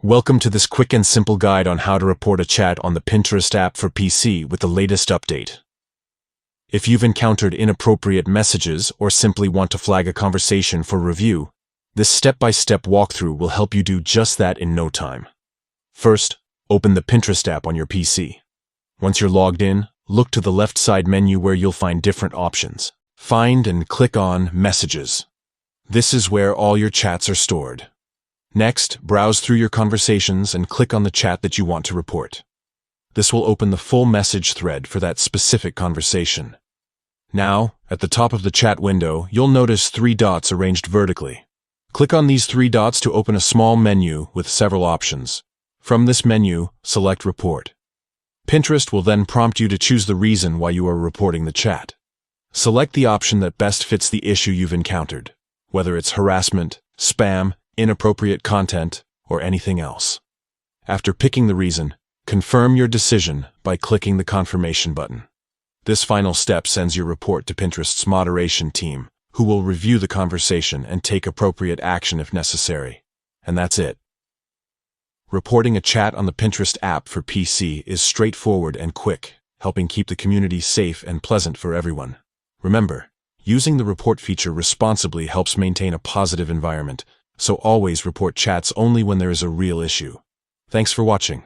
Welcome to this quick and simple guide on how to report a chat on the Pinterest app for PC with the latest update. If you've encountered inappropriate messages or simply want to flag a conversation for review, this step-by-step walkthrough will help you do just that in no time. First, open the Pinterest app on your PC. Once you're logged in, look to the left side menu where you'll find different options. Find and click on Messages. This is where all your chats are stored. Next, browse through your conversations and click on the chat that you want to report. This will open the full message thread for that specific conversation. Now, at the top of the chat window, you'll notice 3 dots arranged vertically. Click on these 3 dots to open a small menu with several options. From this menu, select Report. Pinterest will then prompt you to choose the reason why you are reporting the chat. Select the option that best fits the issue you've encountered, whether it's harassment, spam, inappropriate content, or anything else. After picking the reason, confirm your decision by clicking the confirmation button. This final step sends your report to Pinterest's moderation team, who will review the conversation and take appropriate action if necessary. And that's it. Reporting a chat on the Pinterest app for PC is straightforward and quick, helping keep the community safe and pleasant for everyone. Remember, using the report feature responsibly helps maintain a positive environment, so always report chats only when there is a real issue. Thanks for watching.